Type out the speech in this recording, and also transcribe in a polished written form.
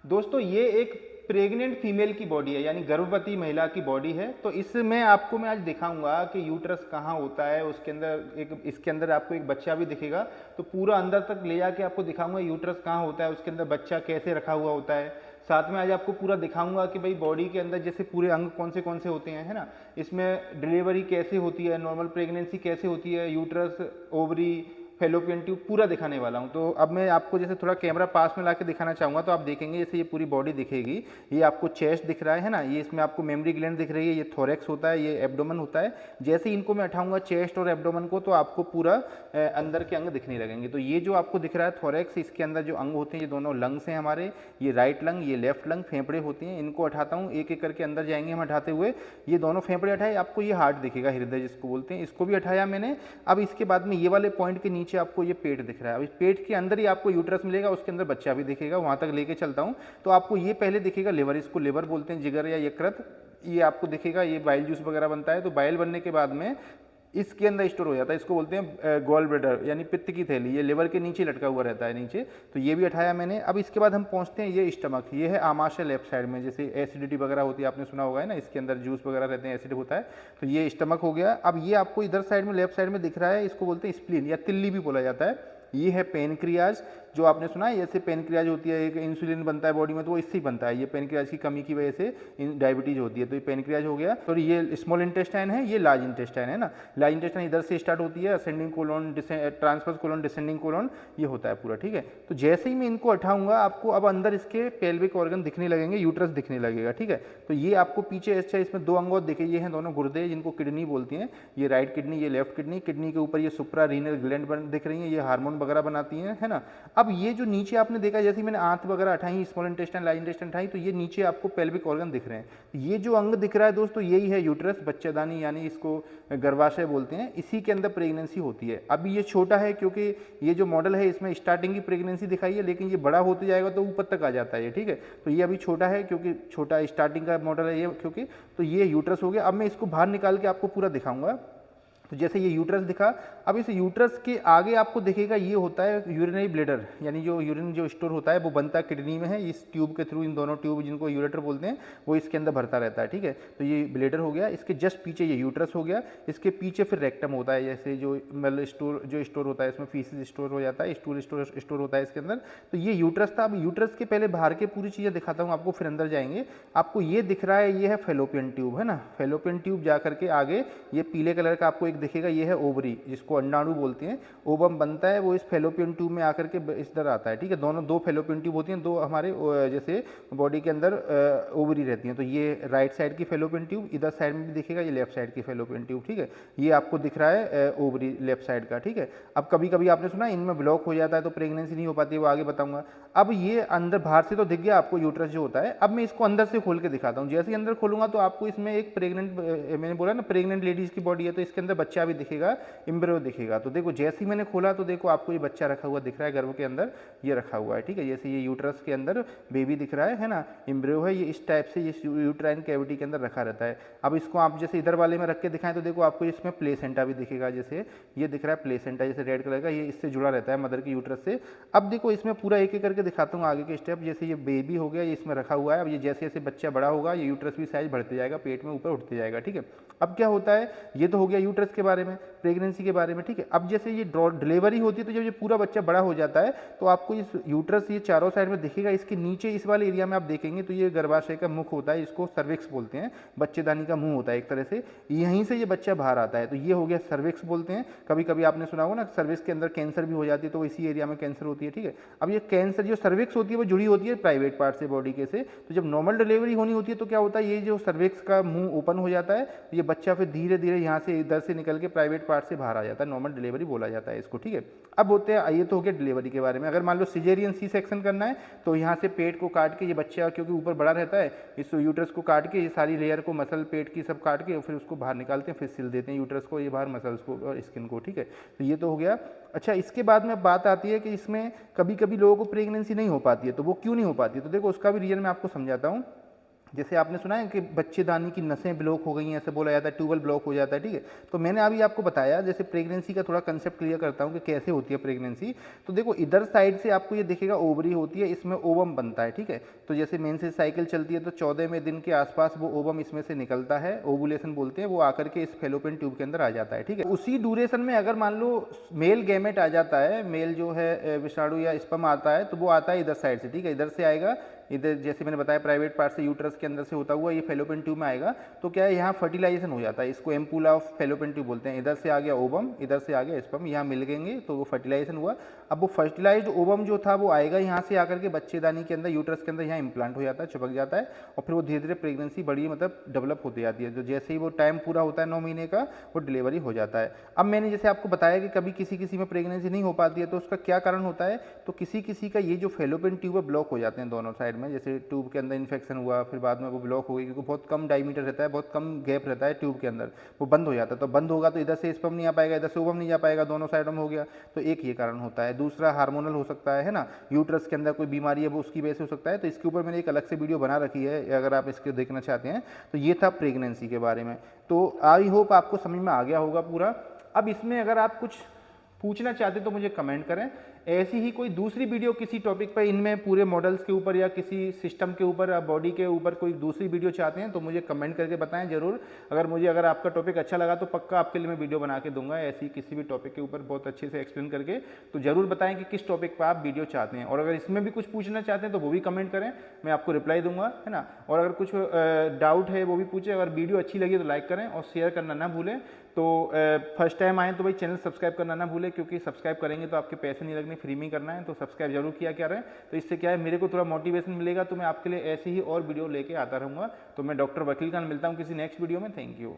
दोस्तों ये एक प्रेग्नेंट फीमेल की बॉडी है, यानी गर्भवती महिला की बॉडी है। तो इसमें आपको मैं आज दिखाऊंगा कि यूट्रस कहाँ होता है, उसके अंदर एक, इसके अंदर आपको एक बच्चा भी दिखेगा। तो पूरा अंदर तक ले जाके आपको दिखाऊंगा यूट्रस कहाँ होता है, उसके अंदर बच्चा कैसे रखा हुआ होता है। साथ में आज आपको पूरा दिखाऊंगा कि भाई बॉडी के अंदर जैसे पूरे अंग कौन से होते हैं, है ना। इसमें डिलीवरी कैसे होती है, नॉर्मल प्रेगनेंसी कैसे होती है, यूट्रस, ओवरी, फेलोपियन ट्यूब पूरा दिखाने वाला हूँ। तो अब मैं आपको जैसे थोड़ा कैमरा पास में लाके दिखाना चाहूँगा, तो आप देखेंगे जैसे ये पूरी बॉडी दिखेगी। ये आपको चेस्ट दिख रहा है ना, ये इसमें आपको मेमरी ग्लैंड दिख रही है, ये थोरेक्स होता है, ये एब्डोमेन होता है। जैसे ही इनको मैं उठाऊंगा चेस्ट और एब्डोमेन को, तो आपको पूरा अंदर के अंग दिखने लगेंगे। तो ये जो आपको दिख रहा है थोरेक्स, इसके अंदर जो अंग होते हैं, ये दोनों लंग्स हैं हमारे, ये राइट लंग, ये लेफ्ट लंग, फेफड़े होती हैं। इनको हटाता हूँ एक एक करके, अंदर जाएंगे हम हटाते हुए। ये दोनों फेफड़े हटाए, आपको ये हार्ट दिखेगा, हृदय जिसको बोलते हैं, इसको भी हटाया मैंने। अब इसके बाद में ये वाले पॉइंट के नीचे आपको ये पेट दिख रहा है। अब इस पेट के अंदर ही आपको यूट्रस मिलेगा, उसके अंदर बच्चा भी दिखेगा, वहां तक लेके चलता हूं। तो आपको ये पहले दिखेगा लिवर, इसको लिवर बोलते हैं, जिगर या यकृत। ये आपको दिखेगा, ये बाइल जूस वगैरह बनता है। तो बाइल बनने के बाद में इसके अंदर स्टोर हो जाता है, इसको बोलते हैं गॉल ब्लैडर, यानी पित्त की थैली। ये लिवर के नीचे लटका हुआ रहता है नीचे। तो ये भी हटाया मैंने। अब इसके बाद हम पहुंचते हैं ये स्टमक, ये है आमाशय लेफ्ट साइड में, जैसे एसिडिटी वगैरह होती है, आपने सुना होगा है ना, इसके अंदर जूस वगैरह रहते हैं, एसिड होता है। तो ये स्टमक हो गया। अब ये आपको इधर साइड में लेफ्ट साइड में दिख रहा है, इसको बोलते हैं स्प्लीन या तिल्ली भी बोला जाता है। ये है पेनक्रियाज, जो आपने सुना है, जैसे पेनक्रियाज होती है, एक इंसुलिन बनता है बॉडी में, तो वो इससे ही बनता है। ये पेनक्रियाज की कमी की वजह से डायबिटीज होती है, तो ये पेनक्रियाज हो गया। तो ये स्मॉल इंटेस्टाइन है, ये लार्ज इंटेस्टाइन है ना। लार्ज इंटेस्टाइन इधर से स्टार्ट होती है, ascending colon, transverse colon, descending colon, ये होता है पूरा, ठीक है। तो जैसे ही मैं इनको हटाऊंगा, आपको अब अंदर इसके पेल्विक ऑर्गन दिखने लगेंगे, यूट्रस दिखने लगेगा, ठीक है। तो ये आपको पीछे अच्छा, इसमें दो अंग दिखे, ये हैं दोनों गुर्दे, जिनको किडनी बोलती हैं। ये राइट किडनी, ये लेफ्ट किडनी। किडनी के ऊपर ये सुप्रा रीनल ग्लैंड दिख रही है, ये हार्मोन वगैरह बनाती हैं, है ना। अब ये जो नीचे आपने देखा, जैसे मैंने आंत वगैरह उठाई, स्मॉल इंटेस्टाइन, लार्ज इंटेस्टाइन उठाई, तो ये नीचे आपको पेल्विक ऑर्गन दिख रहे हैं। ये जो अंग दिख रहा है दोस्तों, यही है यूट्रस, बच्चेदानी, यानी इसको गर्भाशय बोलते हैं। इसी के अंदर प्रेगनेंसी होती है। अभी ये छोटा है क्योंकि ये जो मॉडल है इसमें स्टार्टिंग की प्रेगनेंसी दिखाई है, लेकिन ये बड़ा होते जाएगा तो ऊपर तक आ जाता है, ठीक है। तो ये अभी छोटा है क्योंकि छोटा स्टार्टिंग का मॉडल है ये, क्योंकि तो ये यूट्रस हो गया। अब मैं इसको बाहर निकाल के आपको पूरा दिखाऊंगा। तो जैसे ये यूट्रस दिखा, अब इस यूट्रस के आगे आपको दिखेगा, ये होता है यूरिनरी ब्लैडर, यानी जो यूरिन जो स्टोर होता है वो बनता किडनी में है। इस ट्यूब के थ्रू, इन दोनों ट्यूब जिनको यूरेटर बोलते हैं, वो इसके अंदर भरता रहता है, ठीक है। तो ये ब्लैडर हो गया, इसके जस्ट पीछे ये यूट्रस हो गया। इसके पीछे फिर रेक्टम होता है, जैसे जो मतलब स्टोर होता है, इसमें फीसिस स्टोर हो जाता है, स्टूल स्टोर होता है इसके अंदर। तो ये यूट्रस था। अब यूट्रस के पहले बाहर के पूरी चीज़ें दिखाता हूँ आपको, फिर अंदर जाएंगे। आपको ये दिख रहा है, ये है फेलोपियन ट्यूब, है ना। फेलोपियन ट्यूब जा करके आगे ये पीले कलर का आपको एक दिखेगा, ये है ओवरी, जिसको अंडाणु बोलते हैं। ओवम बनता है, वो इस फेलोपियन ट्यूब में आकर के इस तरह आता है, ठीक है। दोनों दो फेलोपियन ट्यूब होती हैं, दो हमारे जैसे बॉडी के अंदर ओवरी रहती हैं। तो ये राइट साइड की फेलोपियन ट्यूब, इधर साइड में भी दिखेगा, ये लेफ्ट साइड की फेलोपियन ट्यूब, ठीक है। ये आपको दिख रहा है ओवरी लेफ्ट साइड का, ठीक है। अब कभी कभी आपने सुना इनमें ब्लॉक हो जाता है तो प्रेगनेंसी नहीं हो पाती है, वो आगे बताऊंगा। अब ये अंदर बाहर से तो दिख गया आपको यूट्रस जो होता है। अब मैं इसको अंदर से खोल के दिखाता हूँ। जैसे ही अंदर खोलूंगा तो आपको इसमें एक प्रेग्नेंट, मैंने बोला ना प्रेग्नेंट लेडीज की बॉडी है, तो इसके अंदर बच्चा भी दिखेगा, एम्ब्रियो दिखेगा। तो देखो जैसे ही मैंने खोला तो देखो आपको ये बच्चा रखा हुआ दिख रहा है, गर्भ के अंदर ये रखा हुआ है, ठीक है। जैसे ये यूट्रस के अंदर बेबी दिख रहा है ना, एम्ब्रियो है, ये इस टाइप से ये यूट्राइन कैविटी के अंदर रखा रहता है। अब इसको आप जैसे इधर वाले में रख के दिखाएं तो देखो आपको इसमें प्लेसेंटा भी दिखेगा, जैसे ये दिख रहा है प्लेसेंटा, जैसे रेड कलर का, ये इससे जुड़ा रहता है मदर की यूट्रस से। अब देखो इसमें पूरा एक एक करके दिखाता हूँ आगे के स्टेप। जैसे ये बेबी हो गया, ये इसमें रखा हुआ है। अब ये जैसे जैसे बच्चा बड़ा होगा, ये यूट्रस भी साइज बढ़ते जाएगा, पेट में ऊपर उठते जाएगा, ठीक है। अब क्या होता है, ये तो हो गया यूट्रस के बारे में, प्रेगनेंसी के बारे में, ठीक है। अब जैसे ये डिलीवरी होती है, तो जब ये पूरा बच्चा बड़ा हो जाता है तो आपको इस यूट्रस ये चारों साइड में दिखेगा। इसके नीचे इस वाले एरिया में आप देखेंगे तो ये गर्भाशय का मुख होता है, इसको सर्विक्स बोलते हैं, बच्चेदानी का मुंह होता है एक तरह से, यहीं से ये बच्चा बाहर आता है। तो ये हो गया सर्विक्स बोलते हैं। कभी कभी आपने सुना होगा ना, सर्विक्स के अंदर कैंसर भी हो जाती है, तो इसी एरिया में कैंसर होती है, ठीक है। अब ये कैंसर जो सर्विक्स होती है वो जुड़ी होती है प्राइवेट पार्ट से बॉडी के से। तो जब नॉर्मल डिलीवरी होनी होती है तो क्या होता है, ये जो सर्विक्स का मुंह ओपन हो जाता है, ये बच्चा फिर धीरे धीरे यहाँ से इधर से निकल के प्राइवेट पार्ट से बाहर आ जाता है, नॉर्मल डिलीवरी बोला जाता है इसको, ठीक है। अब होते हैं, ये तो हो गया डिलीवरी के बारे में। अगर मान लो सिजेरियन सी सेक्शन करना है तो यहाँ से पेट को काट के, ये बच्चा क्योंकि ऊपर बड़ा रहता है, इस यूट्रस को काट के, ये सारी लेयर को, मसल पेट की सब काट के फिर उसको बाहर निकालते हैं, फिर सिल देते हैं यूट्रस को, ये बाहर मसल्स को और स्किन को, ठीक है। तो ये तो हो गया। अच्छा, इसके बाद में बात आती है कि इसमें कभी कभी लोगों को प्रेगनेंसी नहीं हो पाती है, तो वो क्यों नहीं हो पाती है, तो देखो उसका भी रीजन मैं आपको समझाता हूँ। जैसे आपने सुना है कि बच्चेदानी की नसें ब्लॉक हो गई हैं, ऐसे बोला जाता है, ट्यूबल ब्लॉक हो जाता है, ठीक है। तो मैंने अभी आपको बताया, जैसे प्रेगनेंसी का थोड़ा कंसेप्ट क्लियर करता हूँ कि कैसे होती है प्रेगनेंसी। तो देखो इधर साइड से आपको ये दिखेगा ओवरी होती है, इसमें ओवम बनता है, ठीक है। तो जैसे मेंसेस साइकिल चलती है तो 14वें दिन के आसपास वो ओवम इसमें से निकलता है, ओवुलेशन बोलते हैं, वो आकर के इस फेलोपियन ट्यूब के अंदर आ जाता है, ठीक है। उसी ड्यूरेशन में अगर मान लो मेल गैमेट आ जाता है, मेल जो है विषाणु या स्पर्म आता है, तो वो आता है इधर साइड से, ठीक है। इधर से आएगा, इधर जैसे मैंने बताया प्राइवेट पार्ट से यूट्रस के अंदर से होता हुआ ये फेलोपियन ट्यूब में आएगा। तो क्या है, यहाँ फर्टिलाइजेशन हो जाता है, इसको एम्पूला ऑफ फेलोपियन ट्यूब बोलते हैं। इधर से आ गया ओवम, इधर से आ गया स्पर्म, यहाँ मिल गएंगे तो वो फर्टिलाइजेशन हुआ। अब वो फर्टिलाइज्ड ओवम जो था वो आएगा यहाँ से आकर के बच्चेदानी के अंदर, यूट्रस के अंदर यहाँ इम्प्लांट हो जाता है, चिपक जाता है, और फिर वो धीरे धीरे प्रेगनेंसी बड़ी मतलब डेवलप होती जाती है। जो जैसे ही वो टाइम पूरा होता है 9 महीने का, वो डिलीवरी हो जाता है। अब मैंने जैसे आपको बताया कि कभी किसी किसी में प्रेगनेंसी नहीं हो पाती है, तो उसका क्या कारण होता है, तो किसी किसी का ये जो फेलोपियन ट्यूब है ब्लॉक हो जाते हैं दोनों साइड में। जैसे ट्यूब के अंदर इन्फेक्शन हुआ, फिर बाद में वो ब्लॉक हो गई, क्योंकि बहुत कम डायमीटर रहता है, बहुत कम गैप रहता है ट्यूब के अंदर, वो बंद हो जाता है। तो बंद होगा तो इधर से स्पर्म नहीं आ पाएगा, इधर से ओवम नहीं जा पाएगा, दोनों साइडों में हो गया। तो एक ये कारण होता है। दूसरा हार्मोनल हो सकता है ना, यूट्रस के अंदर कोई बीमारी है वो उसकी वजह से हो सकता है। तो इसके ऊपर मैंने एक अलग से वीडियो बना रखी है, अगर आप इसको देखना चाहते हैं। तो ये था प्रेगनेंसी के बारे में। तो आई होप आपको समझ में आ गया होगा पूरा। अब इसमें अगर आप कुछ पूछना चाहते तो मुझे कमेंट करें। ऐसी ही कोई दूसरी वीडियो किसी टॉपिक पर, इनमें पूरे मॉडल्स के ऊपर या किसी सिस्टम के ऊपर या बॉडी के ऊपर कोई दूसरी वीडियो चाहते हैं तो मुझे कमेंट करके बताएं ज़रूर। अगर आपका टॉपिक अच्छा लगा तो पक्का आपके लिए मैं वीडियो बना के दूंगा, ऐसी किसी भी टॉपिक के ऊपर बहुत अच्छे से एक्सप्लेन करके। तो ज़रूर बताएं कि किस टॉपिक पर आप वीडियो चाहते हैं, और अगर इसमें भी कुछ पूछना चाहते हैं तो वो भी कमेंट करें, मैं आपको रिप्लाई दूंगा, है ना। और अगर कुछ डाउट है वो भी पूछें। अगर वीडियो अच्छी लगी तो लाइक करें और शेयर करना ना भूलें। तो फर्स्ट टाइम आए तो भाई चैनल सब्सक्राइब करना ना भूलें, क्योंकि सब्सक्राइब करेंगे तो आपके पैसे नहीं लगने, फ्री में करना है। तो सब्सक्राइब जरूर किया क्या रहे, तो इससे क्या है मेरे को थोड़ा मोटिवेशन मिलेगा, तो मैं आपके लिए ऐसे ही और वीडियो लेके आता रहूँगा। तो मैं डॉक्टर वकील खान मिलता हूँ किसी नेक्स्ट वीडियो में। Thank you.